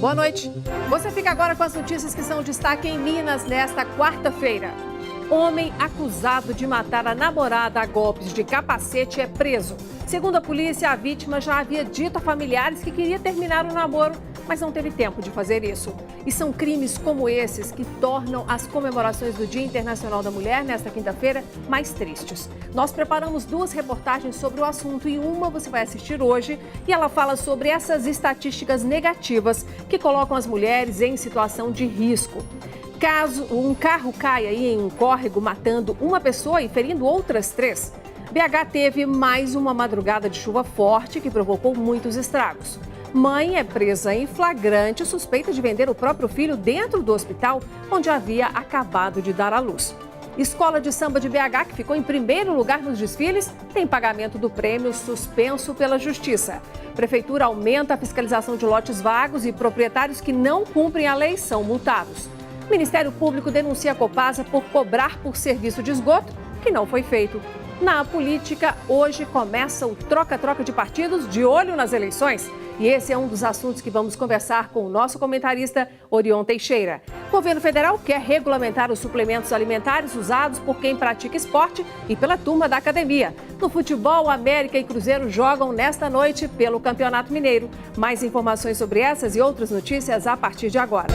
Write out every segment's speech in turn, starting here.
Boa noite. Você fica agora com as notícias que são destaque em Minas nesta quarta-feira. Homem acusado de matar a namorada a golpes de capacete é preso. Segundo a polícia, a vítima já havia dito a familiares que queria terminar o namoro, mas não teve tempo de fazer isso. E são crimes como esses que tornam as comemorações do Dia Internacional da Mulher, nesta quinta-feira, mais tristes. Nós preparamos 2 reportagens sobre o assunto e uma você vai assistir hoje e ela fala sobre essas estatísticas negativas que colocam as mulheres em situação de risco. Caso um carro caia aí em um córrego, matando uma pessoa e ferindo outras 3, BH teve mais uma madrugada de chuva forte que provocou muitos estragos. Mãe é presa em flagrante, suspeita de vender o próprio filho dentro do hospital, onde havia acabado de dar à luz. Escola de samba de BH, que ficou em primeiro lugar nos desfiles, tem pagamento do prêmio suspenso pela Justiça. Prefeitura aumenta a fiscalização de lotes vagos e proprietários que não cumprem a lei são multados. O Ministério Público denuncia a Copasa por cobrar por serviço de esgoto, que não foi feito. Na política, hoje começa o troca-troca de partidos de olho nas eleições. E esse é um dos assuntos que vamos conversar com o nosso comentarista, Orion Teixeira. O governo federal quer regulamentar os suplementos alimentares usados por quem pratica esporte e pela turma da academia. No futebol, América e Cruzeiro jogam nesta noite pelo Campeonato Mineiro. Mais informações sobre essas e outras notícias a partir de agora.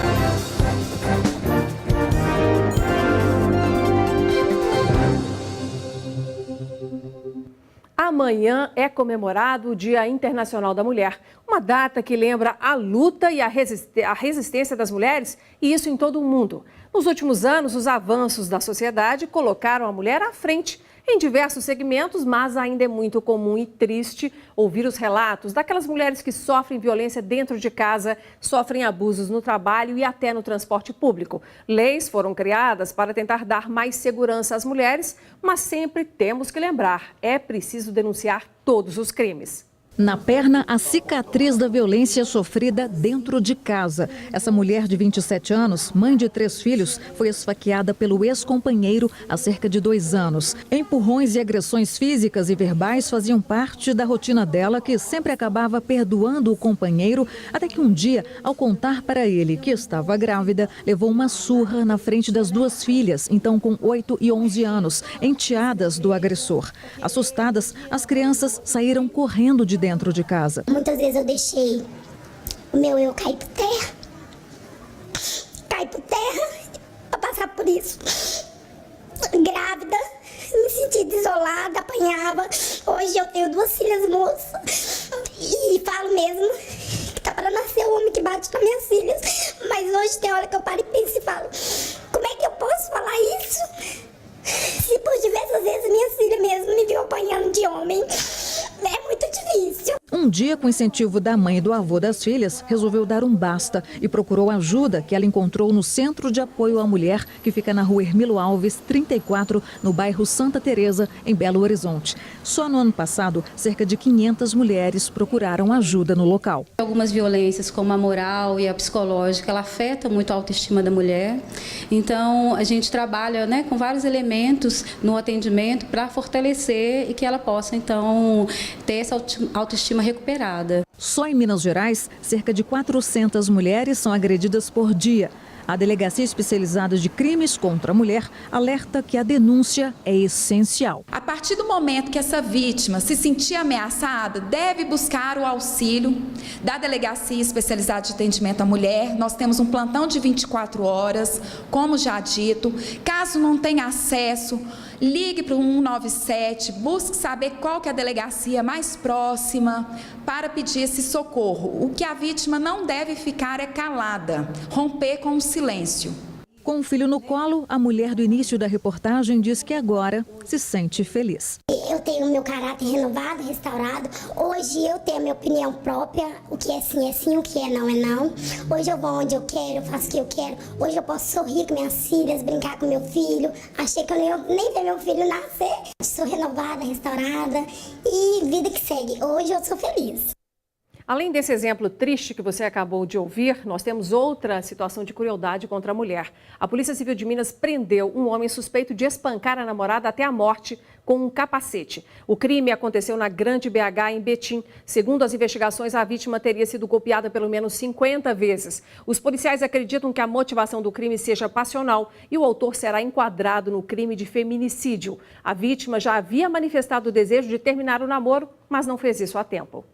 Amanhã é comemorado o Dia Internacional da Mulher, uma data que lembra a luta e a resistência das mulheres, e isso em todo o mundo. Nos últimos anos, os avanços da sociedade colocaram a mulher à frente em diversos segmentos, mas ainda é muito comum e triste ouvir os relatos daquelas mulheres que sofrem violência dentro de casa, sofrem abusos no trabalho e até no transporte público. Leis foram criadas para tentar dar mais segurança às mulheres, mas sempre temos que lembrar, é preciso denunciar todos os crimes. Na perna, a cicatriz da violência sofrida dentro de casa. Essa mulher de 27 anos, mãe de 3 filhos, foi esfaqueada pelo ex-companheiro há cerca de 2 anos. Empurrões e agressões físicas e verbais faziam parte da rotina dela, que sempre acabava perdoando o companheiro, até que um dia, ao contar para ele que estava grávida, levou uma surra na frente das 2 filhas, então com 8 e 11 anos, enteadas do agressor. Assustadas, as crianças saíram correndo de dentro de casa. Muitas vezes eu deixei o meu eu cair por terra pra passar por isso. Grávida, me senti desolada, apanhava. Hoje eu tenho 2 filhas moças e falo mesmo que tá para nascer o homem que bate nas minhas filhas. Mas hoje tem hora que eu paro e penso e falo, como é que eu posso falar isso? Se por diversas vezes minha filha mesmo me viu apanhando de homem. É muito difícil. Um dia, com incentivo da mãe e do avô das filhas, resolveu dar um basta e procurou ajuda que ela encontrou no Centro de Apoio à Mulher, que fica na rua Hermilo Alves, 34, no bairro Santa Teresa, em Belo Horizonte. Só no ano passado, cerca de 500 mulheres procuraram ajuda no local. Algumas violências, como a moral e a psicológica, ela afeta muito a autoestima da mulher. Então, a gente trabalha, com vários elementos no atendimento para fortalecer e que ela possa, então, ter essa autoestima recuperada. Só em Minas Gerais, cerca de 400 mulheres são agredidas por dia. A Delegacia Especializada de Crimes contra a Mulher alerta que a denúncia é essencial. A partir do momento que essa vítima se sentir ameaçada, deve buscar o auxílio da Delegacia Especializada de Atendimento à Mulher. Nós temos um plantão de 24 horas, como já dito. Caso não tenha acesso, ligue para o 197, busque saber qual que é a delegacia mais próxima para pedir esse socorro. O que a vítima não deve ficar é calada, romper com o silêncio. Com o filho no colo, a mulher do início da reportagem diz que agora se sente feliz. Eu tenho meu caráter renovado, restaurado. Hoje eu tenho a minha opinião própria. O que é sim, o que é não. Hoje eu vou onde eu quero, eu faço o que eu quero. Hoje eu posso sorrir com minhas filhas, brincar com meu filho. Achei que eu nem ver meu filho nascer. Sou renovada, restaurada e vida que segue. Hoje eu sou feliz. Além desse exemplo triste que você acabou de ouvir, nós temos outra situação de crueldade contra a mulher. A Polícia Civil de Minas prendeu um homem suspeito de espancar a namorada até a morte com um capacete. O crime aconteceu na Grande BH, em Betim. Segundo as investigações, a vítima teria sido golpeada pelo menos 50 vezes. Os policiais acreditam que a motivação do crime seja passional e o autor será enquadrado no crime de feminicídio. A vítima já havia manifestado o desejo de terminar o namoro, mas não fez isso a tempo.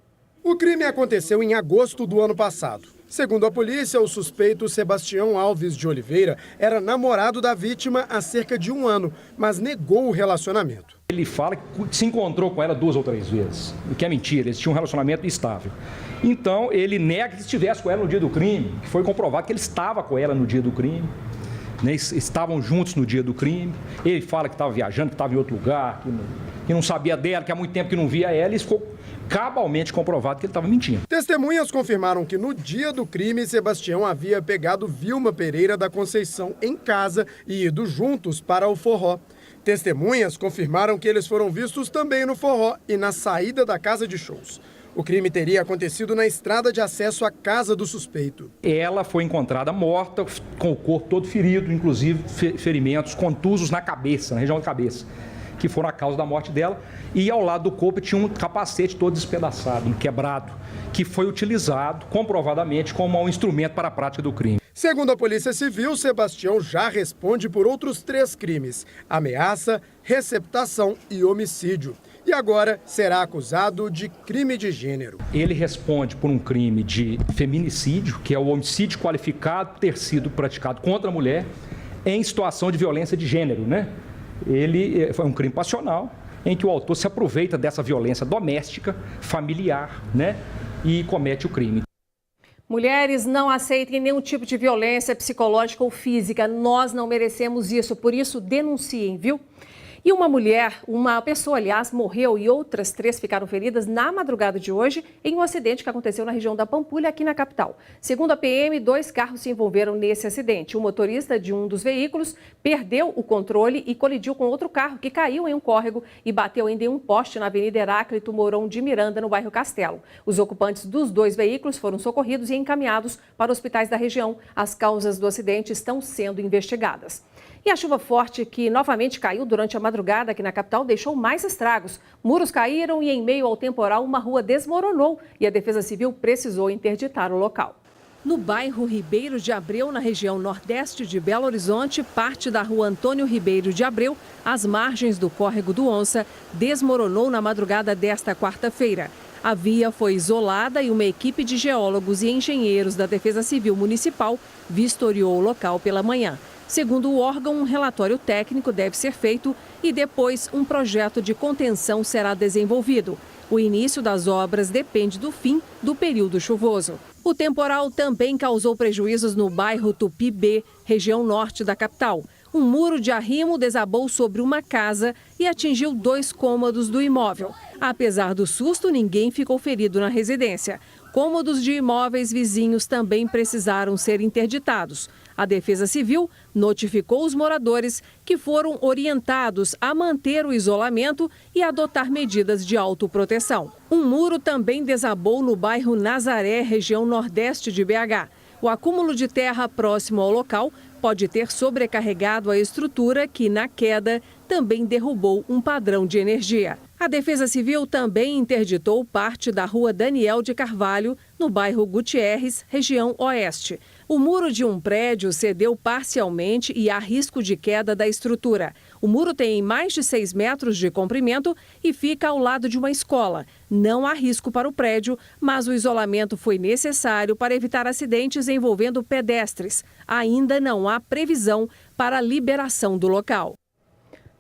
O crime aconteceu em agosto do ano passado. Segundo a polícia, o suspeito Sebastião Alves de Oliveira era namorado da vítima há cerca de 1 ano, mas negou o relacionamento. Ele fala que se encontrou com ela 2 ou 3 vezes, o que é mentira, eles tinham um relacionamento estável. Então, ele nega que estivesse com ela no dia do crime, que foi comprovado que ele estava com ela no dia do crime, né? Estavam juntos no dia do crime. Ele fala que estava viajando, que estava em outro lugar, que não sabia dela, que há muito tempo que não via ela, e isso ficou cabalmente comprovado que ele estava mentindo. Testemunhas confirmaram que no dia do crime, Sebastião havia pegado Vilma Pereira da Conceição em casa e ido juntos para o forró. Testemunhas confirmaram que eles foram vistos também no forró e na saída da casa de shows. O crime teria acontecido na estrada de acesso à casa do suspeito. Ela foi encontrada morta, com o corpo todo ferido, inclusive ferimentos contusos na cabeça, na região da cabeça, que foram a causa da morte dela. E ao lado do corpo tinha um capacete todo despedaçado, quebrado, que foi utilizado comprovadamente como um instrumento para a prática do crime. Segundo a Polícia Civil, Sebastião já responde por outros 3 crimes: ameaça, receptação e homicídio. E agora será acusado de crime de gênero. Ele responde por um crime de feminicídio, que é o homicídio qualificado por ter sido praticado contra a mulher em situação de violência de gênero, né? Ele foi um crime passional em que o autor se aproveita dessa violência doméstica, familiar, né? E comete o crime. Mulheres, não aceitem nenhum tipo de violência psicológica ou física. Nós não merecemos isso, por isso denunciem, viu? E uma pessoa, aliás, morreu e outras 3 ficaram feridas na madrugada de hoje em um acidente que aconteceu na região da Pampulha, aqui na capital. Segundo a PM, 2 carros se envolveram nesse acidente. O motorista de um dos veículos perdeu o controle e colidiu com outro carro que caiu em um córrego e bateu ainda em um poste na Avenida Heráclito Mourão de Miranda, no bairro Castelo. Os ocupantes dos 2 veículos foram socorridos e encaminhados para hospitais da região. As causas do acidente estão sendo investigadas. E a chuva forte que novamente caiu durante a madrugada aqui na capital deixou mais estragos. Muros caíram e, em meio ao temporal, uma rua desmoronou e a Defesa Civil precisou interditar o local. No bairro Ribeiro de Abreu, na região nordeste de Belo Horizonte, parte da rua Antônio Ribeiro de Abreu, às margens do córrego do Onça, desmoronou na madrugada desta quarta-feira. A via foi isolada e uma equipe de geólogos e engenheiros da Defesa Civil Municipal vistoriou o local pela manhã. Segundo o órgão, um relatório técnico deve ser feito e depois um projeto de contenção será desenvolvido. O início das obras depende do fim do período chuvoso. O temporal também causou prejuízos no bairro Tupi B, região norte da capital. Um muro de arrimo desabou sobre uma casa e atingiu 2 cômodos do imóvel. Apesar do susto, ninguém ficou ferido na residência. Cômodos de imóveis vizinhos também precisaram ser interditados. A Defesa Civil notificou os moradores que foram orientados a manter o isolamento e adotar medidas de autoproteção. Um muro também desabou no bairro Nazaré, região nordeste de BH. O acúmulo de terra próximo ao local pode ter sobrecarregado a estrutura que, na queda, também derrubou um padrão de energia. A Defesa Civil também interditou parte da rua Daniel de Carvalho, no bairro Gutierrez, região oeste. O muro de um prédio cedeu parcialmente e há risco de queda da estrutura. O muro tem mais de 6 metros de comprimento e fica ao lado de uma escola. Não há risco para o prédio, mas o isolamento foi necessário para evitar acidentes envolvendo pedestres. Ainda não há previsão para a liberação do local.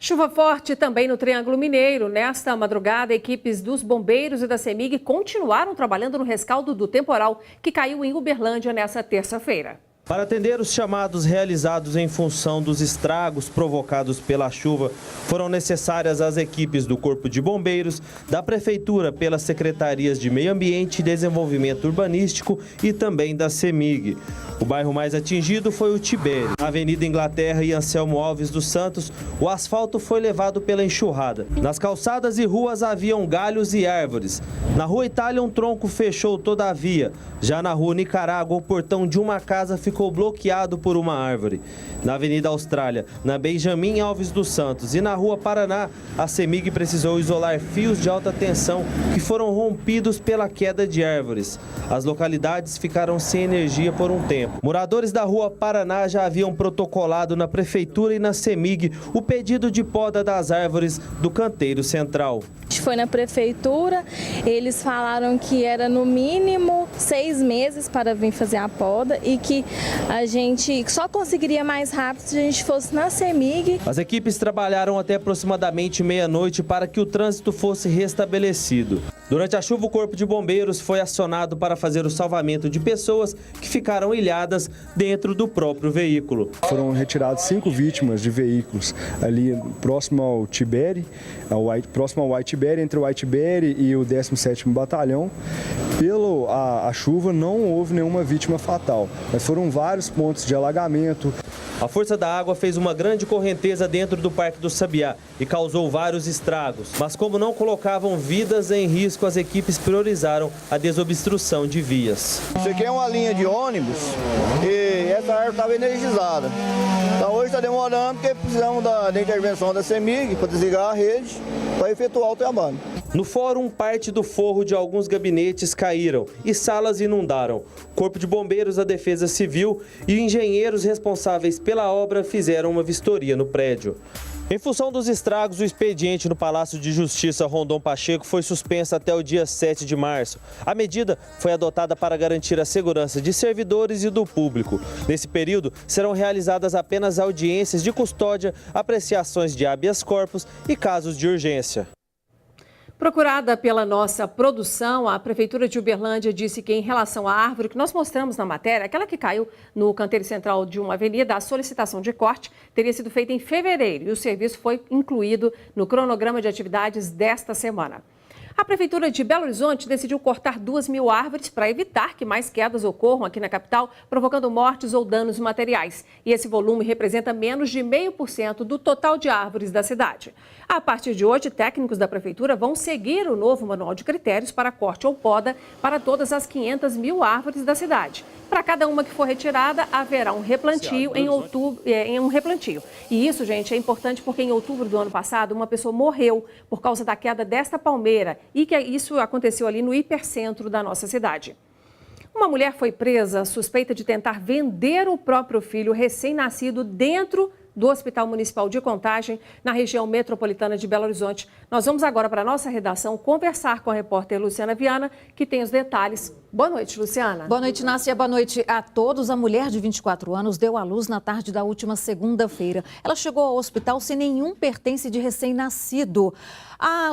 Chuva forte também no Triângulo Mineiro. Nesta madrugada, equipes dos bombeiros e da CEMIG continuaram trabalhando no rescaldo do temporal que caiu em Uberlândia nesta terça-feira. Para atender os chamados realizados em função dos estragos provocados pela chuva, foram necessárias as equipes do Corpo de Bombeiros, da Prefeitura pelas Secretarias de Meio Ambiente e Desenvolvimento Urbanístico e também da CEMIG. O bairro mais atingido foi o Tibério. Na Avenida Inglaterra e Anselmo Alves dos Santos, o asfalto foi levado pela enxurrada. Nas calçadas e ruas haviam galhos e árvores. Na Rua Itália, um tronco fechou toda a via. Já na Rua Nicarágua, o portão de uma casa ficou bloqueado por uma árvore. Na Avenida Austrália, na Benjamin Alves dos Santos e na Rua Paraná, a CEMIG precisou isolar fios de alta tensão que foram rompidos pela queda de árvores. As localidades ficaram sem energia por um tempo. Moradores da Rua Paraná já haviam protocolado na Prefeitura e na CEMIG o pedido de poda das árvores do canteiro central. Foi na Prefeitura, eles falaram que era no mínimo 6 meses para vir fazer a poda e que a gente só conseguiria mais rápido se a gente fosse na CEMIG. As equipes trabalharam até aproximadamente meia-noite para que o trânsito fosse restabelecido. Durante a chuva, o Corpo de Bombeiros foi acionado para fazer o salvamento de pessoas que ficaram ilhadas dentro do próprio veículo. Foram retiradas 5 vítimas de veículos ali próximo ao Tibério, próximo ao Whiteberry, entre o Whiteberry e o 17º Batalhão. Pela chuva não houve nenhuma vítima fatal, mas foram vários pontos de alagamento. A força da água fez uma grande correnteza dentro do Parque do Sabiá e causou vários estragos. Mas como não colocavam vidas em risco, as equipes priorizaram a desobstrução de vias. Isso aqui é uma linha de ônibus e essa árvore estava energizada. Então hoje está demorando porque precisamos da intervenção da CEMIG para desligar a rede para efetuar o trabalho. No fórum, parte do forro de alguns gabinetes caíram e salas inundaram. Corpo de Bombeiros, a Defesa Civil e engenheiros responsáveis pela obra fizeram uma vistoria no prédio. Em função dos estragos, o expediente no Palácio de Justiça Rondon Pacheco foi suspenso até o dia 7 de março. A medida foi adotada para garantir a segurança de servidores e do público. Nesse período, serão realizadas apenas audiências de custódia, apreciações de habeas corpus e casos de urgência. Procurada pela nossa produção, a Prefeitura de Uberlândia disse que, em relação à árvore que nós mostramos na matéria, aquela que caiu no canteiro central de uma avenida, a solicitação de corte teria sido feita em fevereiro e o serviço foi incluído no cronograma de atividades desta semana. A Prefeitura de Belo Horizonte decidiu cortar 2.000 árvores para evitar que mais quedas ocorram aqui na capital, provocando mortes ou danos materiais. E esse volume representa menos de 0,5% do total de árvores da cidade. A partir de hoje, técnicos da Prefeitura vão seguir o novo manual de critérios para corte ou poda para todas as 500.000 árvores da cidade. Para cada uma que for retirada, haverá um replantio em outubro, E isso, gente, é importante porque em outubro do ano passado, uma pessoa morreu por causa da queda desta palmeira e que isso aconteceu ali no hipercentro da nossa cidade. Uma mulher foi presa suspeita de tentar vender o próprio filho recém-nascido dentro do Hospital Municipal de Contagem, na região metropolitana de Belo Horizonte. Nós vamos agora para a nossa redação conversar com a repórter Luciana Viana, que tem os detalhes. Boa noite, Luciana. Boa noite, Nácia. Boa noite a todos. A mulher de 24 anos deu à luz na tarde da última segunda-feira. Ela chegou ao hospital sem nenhum pertence de recém-nascido.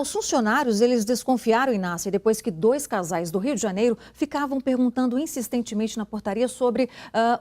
Os funcionários, eles desconfiaram, Inácia, depois que 2 casais do Rio de Janeiro ficavam perguntando insistentemente na portaria sobre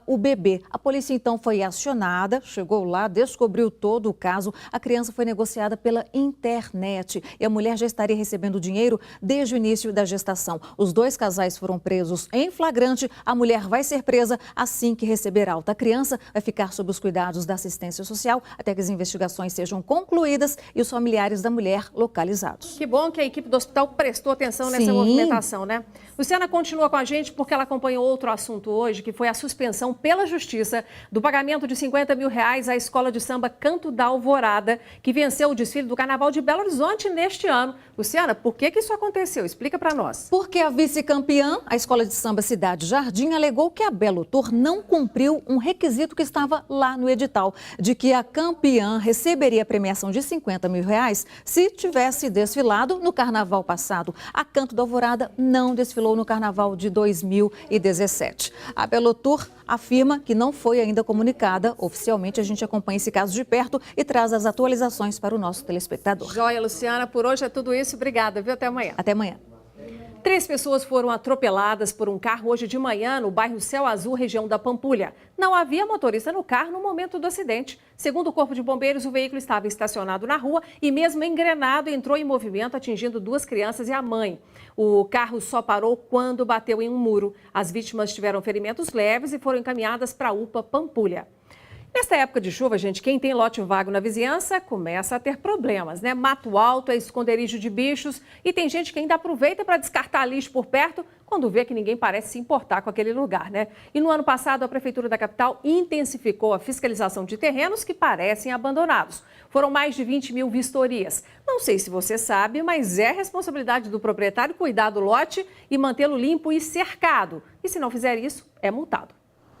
o bebê. A polícia, então, foi acionada, chegou lá, descobriu todo o caso. A criança foi negociada pela internet e a mulher já estaria recebendo dinheiro desde o início da gestação. Os 2 casais foram presos em flagrante. A mulher vai ser presa assim que receber alta. A criança vai ficar sob os cuidados da assistência social até que as investigações sejam concluídas e os familiares da mulher localizados. Que bom que a equipe do hospital prestou atenção nessa movimentação, né? Luciana continua com a gente porque ela acompanhou outro assunto hoje, que foi a suspensão pela Justiça do pagamento de R$50 mil à escola de samba Canto da Alvorada, que venceu o desfile do Carnaval de Belo Horizonte neste ano. Luciana, por que isso aconteceu? Explica para nós. Porque a vice-campeã, a escola de samba Cidade Jardim, alegou que a Belo Tour não cumpriu um requisito que estava lá no edital, de que a campeã receberia a premiação de R$50 mil se tivesse desfilado no Carnaval passado. A Canto da Alvorada não desfilou no Carnaval de 2017. A Belo Tour afirma que não foi ainda comunicada oficialmente. A gente acompanha esse caso de perto e traz as atualizações para o nosso telespectador. Joia, Luciana. Por hoje é tudo isso. Obrigada, viu? Até amanhã. Até amanhã. 3 pessoas foram atropeladas por um carro hoje de manhã no bairro Céu Azul, região da Pampulha. Não havia motorista no carro no momento do acidente. Segundo o Corpo de Bombeiros, o veículo estava estacionado na rua e mesmo engrenado entrou em movimento, atingindo 2 crianças e a mãe. O carro só parou quando bateu em um muro. As vítimas tiveram ferimentos leves e foram encaminhadas para a UPA Pampulha. Nesta época de chuva, gente, quem tem lote vago na vizinhança começa a ter problemas, né? Mato alto é esconderijo de bichos e tem gente que ainda aproveita para descartar lixo por perto quando vê que ninguém parece se importar com aquele lugar, né? E no ano passado, a Prefeitura da capital intensificou a fiscalização de terrenos que parecem abandonados. Foram mais de 20 mil vistorias. Não sei se você sabe, mas é responsabilidade do proprietário cuidar do lote e mantê-lo limpo e cercado. E se não fizer isso, é multado.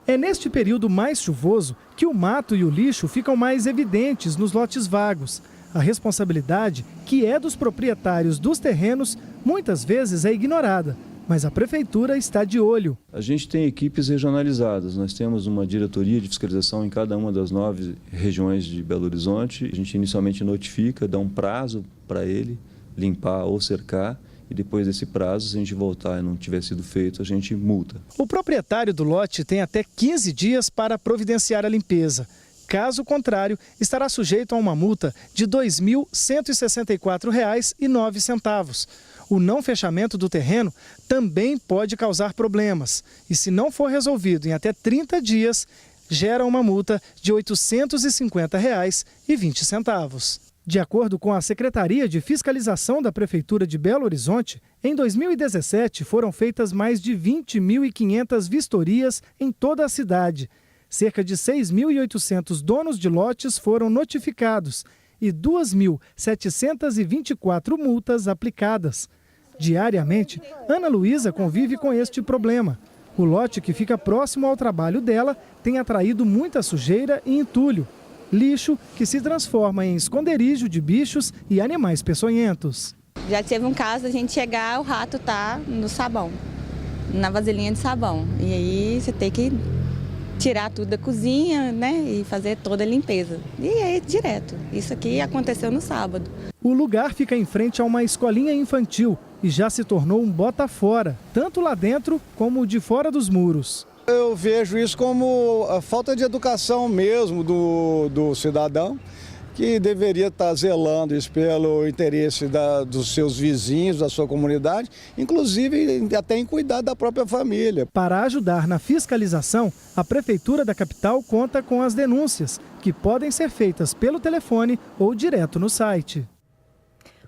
É neste período mais chuvoso que o mato e o lixo ficam mais evidentes nos lotes vagos. A responsabilidade, que é dos proprietários dos terrenos, muitas vezes é ignorada, mas a prefeitura está de olho. A gente tem equipes regionalizadas, nós temos uma diretoria de fiscalização em cada uma das 9 regiões de Belo Horizonte. A gente inicialmente notifica, dá um prazo para ele limpar ou cercar. E depois desse prazo, se a gente voltar e não tiver sido feito, a gente multa. O proprietário do lote tem até 15 dias para providenciar a limpeza. Caso contrário, estará sujeito a uma multa de R$ 2.164,09. O não fechamento do terreno também pode causar problemas. E se não for resolvido em até 30 dias, gera uma multa de R$ 850,20. De acordo com a Secretaria de Fiscalização da Prefeitura de Belo Horizonte, em 2017 foram feitas mais de 20.500 vistorias em toda a cidade. Cerca de 6.800 donos de lotes foram notificados e 2.724 multas aplicadas. Diariamente, Ana Luísa convive com este problema. O lote que fica próximo ao trabalho dela tem atraído muita sujeira e entulho. Lixo que se transforma em esconderijo de bichos e animais peçonhentos. Já teve um caso a gente chegar, o rato tá no sabão, na vasilhinha de sabão. E aí você tem que tirar tudo da cozinha, né, e fazer toda a limpeza. E aí direto. Isso aqui aconteceu no sábado. O lugar fica em frente a uma escolinha infantil e já se tornou um bota-fora, tanto lá dentro como de fora dos muros. Eu vejo isso como a falta de educação mesmo do cidadão, que deveria estar zelando isso pelo interesse dos seus vizinhos, da sua comunidade, inclusive até em cuidar da própria família. Para ajudar na fiscalização, a Prefeitura da capital conta com as denúncias, que podem ser feitas pelo telefone ou direto no site.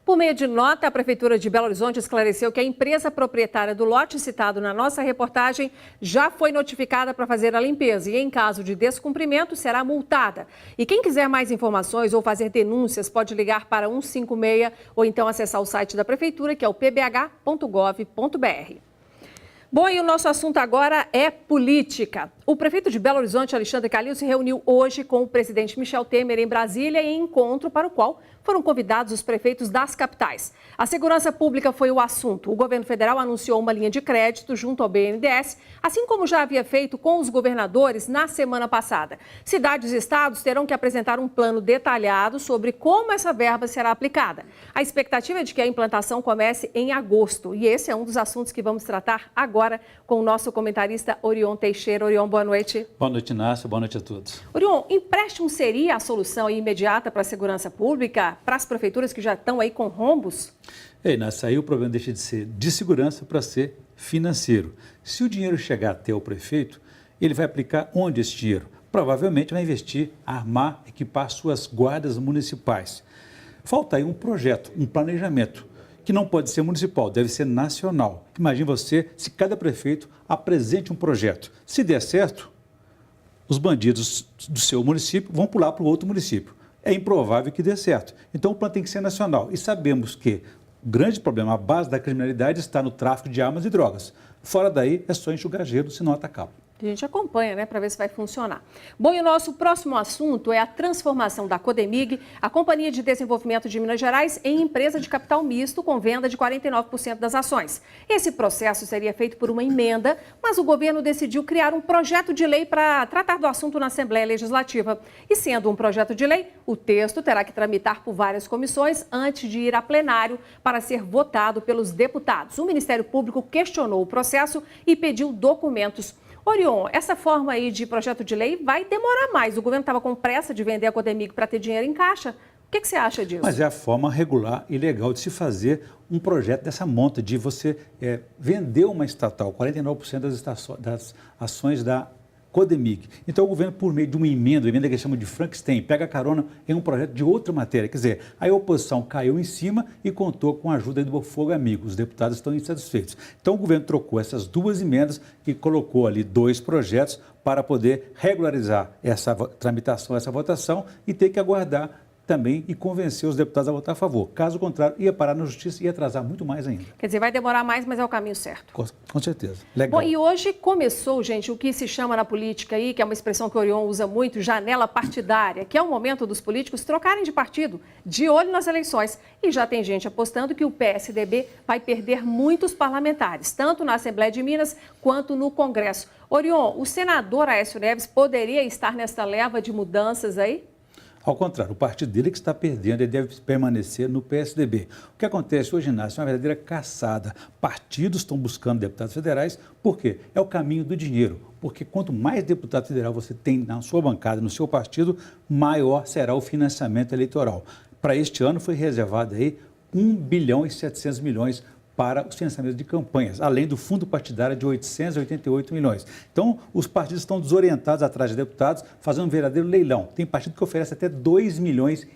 Por meio de nota, a Prefeitura de Belo Horizonte esclareceu que a empresa proprietária do lote citado na nossa reportagem já foi notificada para fazer a limpeza e, em caso de descumprimento, será multada. E quem quiser mais informações ou fazer denúncias pode ligar para 156 ou então acessar o site da Prefeitura, que é o pbh.gov.br. Bom, e o nosso assunto agora é política. O prefeito de Belo Horizonte, Alexandre Calil, se reuniu hoje com o presidente Michel Temer em Brasília em encontro para o qual foram convidados os prefeitos das capitais. A segurança pública foi o assunto. O governo federal anunciou uma linha de crédito junto ao BNDES, assim como já havia feito com os governadores na semana passada. Cidades e estados terão que apresentar um plano detalhado sobre como essa verba será aplicada. A expectativa é de que a implantação comece em agosto. E esse é um dos assuntos que vamos tratar agora com o nosso comentarista Orion Teixeira. Orion, boa noite. Boa noite, Inácio. Boa noite a todos. Orion, empréstimo seria a solução imediata para a segurança pública, para as prefeituras que já estão aí com rombos? Inácio, aí o problema deixa de ser de segurança para ser financeiro. Se o dinheiro chegar até o prefeito, ele vai aplicar onde esse dinheiro? Provavelmente vai investir, armar, equipar suas guardas municipais. Falta aí um projeto, um planejamento, que não pode ser municipal, deve ser nacional. Imagine você se cada prefeito apresente um projeto. Se der certo, os bandidos do seu município vão pular para o outro município. É improvável que dê certo. Então o plano tem que ser nacional. E sabemos que o grande problema, a base da criminalidade está no tráfico de armas e drogas. Fora daí é só enxugar gelo, se não atacá-lo. A gente acompanha, né, para ver se vai funcionar. Bom, e o nosso próximo assunto é a transformação da Codemig, a Companhia de Desenvolvimento de Minas Gerais, em empresa de capital misto com venda de 49% das ações. Esse processo seria feito por uma emenda, mas o governo decidiu criar um projeto de lei para tratar do assunto na Assembleia Legislativa. E sendo um projeto de lei, o texto terá que tramitar por várias comissões antes de ir a plenário para ser votado pelos deputados. O Ministério Público questionou o processo e pediu documentos. Orion, essa forma aí de projeto de lei vai demorar mais. O governo estava com pressa de vender a Codemig para ter dinheiro em caixa. O que você acha disso? Mas é a forma regular e legal de se fazer um projeto dessa monta, de você vender uma estatal, 49% das ações da Codemig. Então, o governo, por meio de uma emenda que eles chamam de Frankenstein, pega carona em um projeto de outra matéria. Quer dizer, a oposição caiu em cima e contou com a ajuda do Fogo Amigo. Os deputados estão insatisfeitos. Então, o governo trocou essas duas emendas e colocou ali 2 projetos para poder regularizar essa tramitação, essa votação, e ter que aguardar também e convencer os deputados a votar a favor. Caso contrário, ia parar na justiça e ia atrasar muito mais ainda. Quer dizer, vai demorar mais, mas é o caminho certo. Com certeza. Legal. Bom, e hoje começou, gente, o que se chama na política aí, que é uma expressão que o Orion usa muito, janela partidária, que é o momento dos políticos trocarem de partido, de olho nas eleições. E já tem gente apostando que o PSDB vai perder muitos parlamentares, tanto na Assembleia de Minas quanto no Congresso. Orion, o senador Aécio Neves poderia estar nessa leva de mudanças aí? Ao contrário, o partido dele que está perdendo, ele deve permanecer no PSDB. O que acontece hoje, Inácio, é uma verdadeira caçada. Partidos estão buscando deputados federais, por quê? É o caminho do dinheiro. Porque quanto mais deputado federal você tem na sua bancada, no seu partido, maior será o financiamento eleitoral. Para este ano foi reservado aí 1 bilhão e 700 milhões para os financiamentos de campanhas, além do fundo partidário de 888 milhões. Então, os partidos estão desorientados atrás de deputados, fazendo um verdadeiro leilão. Tem partido que oferece até 2,5 milhões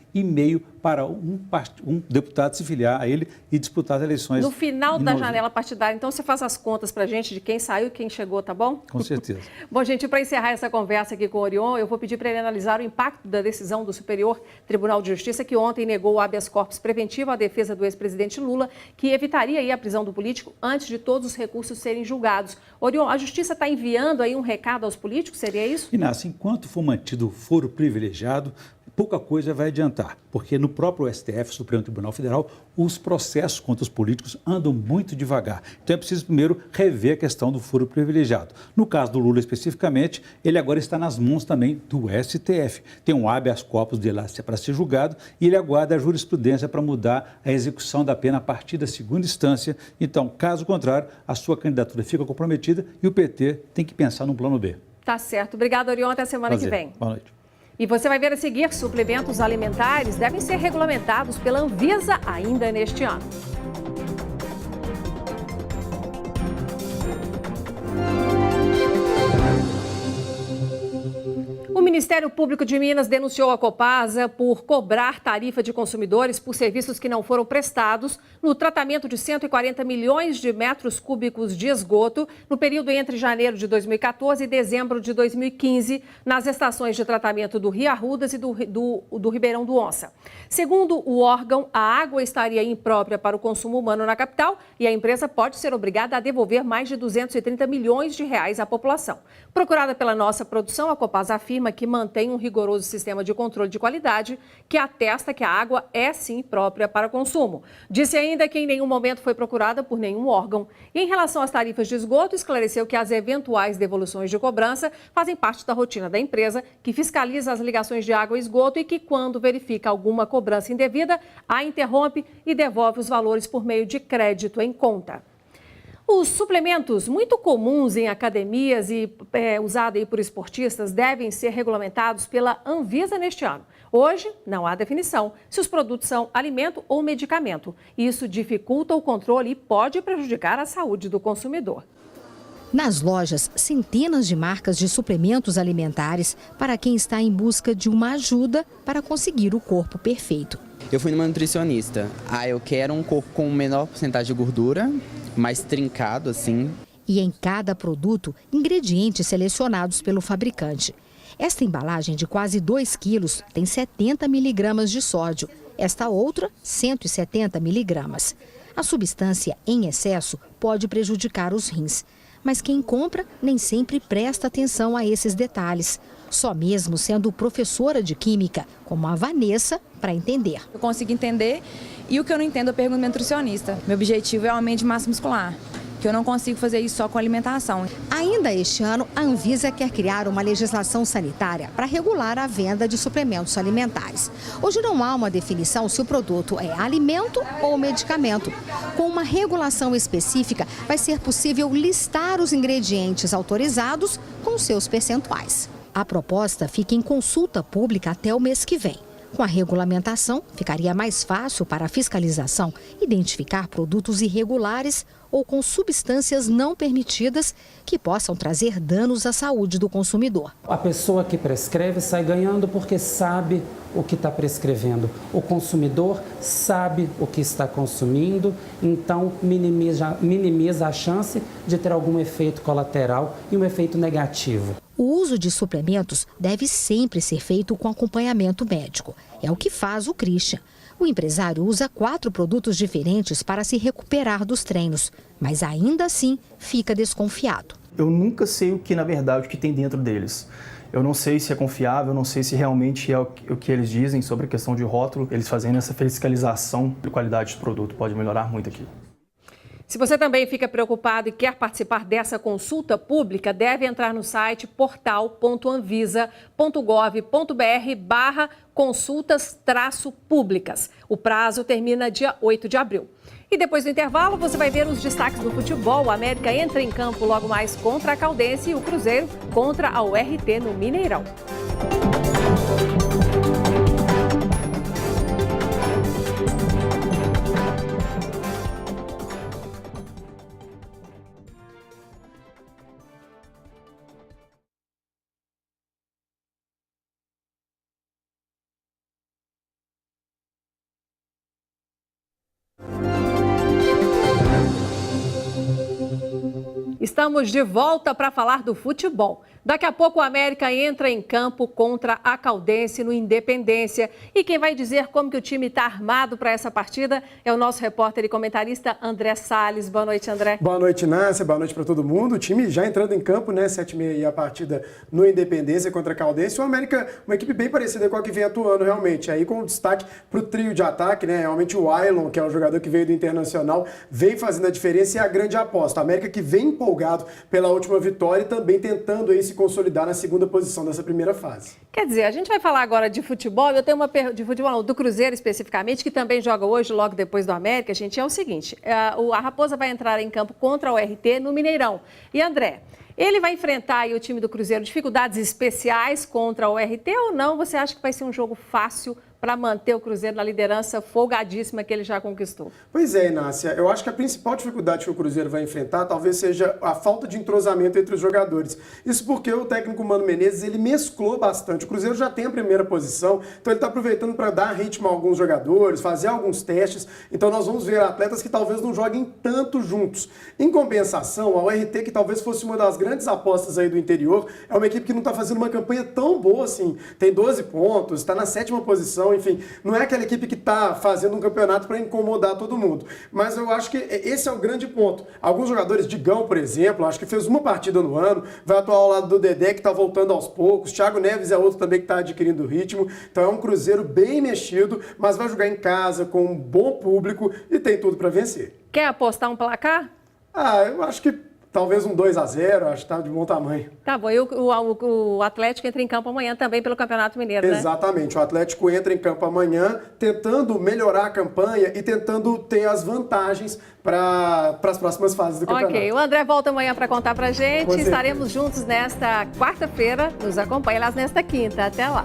para um deputado se filiar a ele e disputar as eleições. No final da janela partidária, então você faz as contas para a gente de quem saiu e quem chegou, tá bom? Com certeza. Bom, gente, para encerrar essa conversa aqui com o Orion, eu vou pedir para ele analisar o impacto da decisão do Superior Tribunal de Justiça, que ontem negou o habeas corpus preventivo à defesa do ex-presidente Lula, que evitaria aí a prisão do político antes de todos os recursos serem julgados. Orion, a Justiça está enviando aí um recado aos políticos, seria isso? Inácio, enquanto for mantido o foro privilegiado, pouca coisa vai adiantar, porque no próprio STF, Supremo Tribunal Federal, os processos contra os políticos andam muito devagar. Então é preciso primeiro rever a questão do foro privilegiado. No caso do Lula especificamente, ele agora está nas mãos também do STF. Tem um habeas corpus dele lá para ser julgado e ele aguarda a jurisprudência para mudar a execução da pena a partir da segunda instância. Então, caso contrário, a sua candidatura fica comprometida e o PT tem que pensar num plano B. Tá certo. Obrigada, Orion. Até semana que vem. Boa noite. E você vai ver a seguir, suplementos alimentares devem ser regulamentados pela Anvisa ainda neste ano. O Ministério Público de Minas denunciou a Copasa por cobrar tarifa de consumidores por serviços que não foram prestados no tratamento de 140 milhões de metros cúbicos de esgoto no período entre janeiro de 2014 e dezembro de 2015 nas estações de tratamento do Rio Arrudas e do Ribeirão do Onça. Segundo o órgão, a água estaria imprópria para o consumo humano na capital e a empresa pode ser obrigada a devolver mais de 230 milhões de reais à população. Procurada pela nossa produção, a Copasa afirma que mantém um rigoroso sistema de controle de qualidade que atesta que a água é sim própria para consumo. Disse ainda que em nenhum momento foi procurada por nenhum órgão. E em relação às tarifas de esgoto, esclareceu que as eventuais devoluções de cobrança fazem parte da rotina da empresa, que fiscaliza as ligações de água e esgoto e que, quando verifica alguma cobrança indevida, a interrompe e devolve os valores por meio de crédito em conta. Os suplementos muito comuns em academias e usados aí por esportistas devem ser regulamentados pela Anvisa neste ano. Hoje, não há definição se os produtos são alimento ou medicamento. Isso dificulta o controle e pode prejudicar a saúde do consumidor. Nas lojas, centenas de marcas de suplementos alimentares para quem está em busca de uma ajuda para conseguir o corpo perfeito. Eu fui numa nutricionista. Eu quero um corpo com menor porcentagem de gordura, mais trincado assim. E em cada produto, ingredientes selecionados pelo fabricante. Esta embalagem de quase 2 quilos tem 70 miligramas de sódio. Esta outra, 170 miligramas. A substância em excesso pode prejudicar os rins. Mas quem compra nem sempre presta atenção a esses detalhes. Só mesmo sendo professora de química, como a Vanessa, para entender. Eu consigo entender e o que eu não entendo eu pergunto ao nutricionista. Meu objetivo é o aumento de massa muscular, que eu não consigo fazer isso só com alimentação. Ainda este ano, a Anvisa quer criar uma legislação sanitária para regular a venda de suplementos alimentares. Hoje não há uma definição se o produto é alimento ou medicamento. Com uma regulação específica, vai ser possível listar os ingredientes autorizados com seus percentuais. A proposta fica em consulta pública até o mês que vem. Com a regulamentação, ficaria mais fácil para a fiscalização identificar produtos irregulares ou com substâncias não permitidas que possam trazer danos à saúde do consumidor. A pessoa que prescreve sai ganhando porque sabe o que está prescrevendo. O consumidor sabe o que está consumindo, então minimiza a chance de ter algum efeito colateral e um efeito negativo. O uso de suplementos deve sempre ser feito com acompanhamento médico. É o que faz o Christian. O empresário usa 4 produtos diferentes para se recuperar dos treinos, mas ainda assim fica desconfiado. Eu nunca sei o que, na verdade, o que tem dentro deles. Eu não sei se é confiável, eu não sei se realmente é o que eles dizem sobre a questão de rótulo. Eles fazendo essa fiscalização de qualidade do produto pode melhorar muito aqui. Se você também fica preocupado e quer participar dessa consulta pública, deve entrar no site portal.anvisa.gov.br/consultas-públicas. O prazo termina dia 8 de abril. E depois do intervalo, você vai ver os destaques do futebol. O América entra em campo logo mais contra a Caldense e o Cruzeiro contra a URT no Mineirão. Estamos de volta para falar do futebol. Daqui a pouco o América entra em campo contra a Caldense no Independência. E quem vai dizer como que o time está armado para essa partida é o nosso repórter e comentarista André Salles. Boa noite, André. Boa noite, Nácia. Boa noite para todo mundo. O time já entrando em campo, né? 7h30 e a partida no Independência contra a Caldense. O América, uma equipe bem parecida com a que vem atuando realmente. Aí com destaque para o trio de ataque, né? Realmente o Ailon, que é um jogador que veio do Internacional, vem fazendo a diferença e a grande aposta. A América que vem empolgado pela última vitória e também tentando aí se consolidar na segunda posição dessa primeira fase. Quer dizer, a gente vai falar agora de futebol, eu tenho uma pergunta de futebol, do Cruzeiro especificamente, que também joga hoje, logo depois do América, gente, é o seguinte, a Raposa vai entrar em campo contra o URT no Mineirão. E André, ele vai enfrentar aí o time do Cruzeiro dificuldades especiais contra o URT ou não? Você acha que vai ser um jogo fácil para manter o Cruzeiro na liderança folgadíssima que ele já conquistou? Pois é, Inácia. Eu acho que a principal dificuldade que o Cruzeiro vai enfrentar talvez seja a falta de entrosamento entre os jogadores. Isso porque o técnico Mano Menezes, ele mesclou bastante. O Cruzeiro já tem a primeira posição, então ele está aproveitando para dar ritmo a alguns jogadores, fazer alguns testes. Então nós vamos ver atletas que talvez não joguem tanto juntos. Em compensação, a URT, que talvez fosse uma das grandes apostas aí do interior, é uma equipe que não está fazendo uma campanha tão boa assim. Tem 12 pontos, está na 7ª posição, enfim, não é aquela equipe que está fazendo um campeonato para incomodar todo mundo. Mas eu acho que esse é o grande ponto. Alguns jogadores, Digão, por exemplo, acho que fez uma partida no ano, vai atuar ao lado do Dedé, que está voltando aos poucos. Thiago Neves é outro também que está adquirindo ritmo. Então é um Cruzeiro bem mexido, mas vai jogar em casa, com um bom público e tem tudo para vencer. Quer apostar um placar? Eu acho que talvez um 2-0, acho que está de bom tamanho. Tá bom, e o Atlético entra em campo amanhã também pelo Campeonato Mineiro, né? Exatamente, o Atlético entra em campo amanhã tentando melhorar a campanha e tentando ter as vantagens para as próximas fases do campeonato. Ok, o André volta amanhã para contar pra gente. Estaremos juntos nesta quarta-feira, nos acompanha, aliás, nesta quinta. Até lá.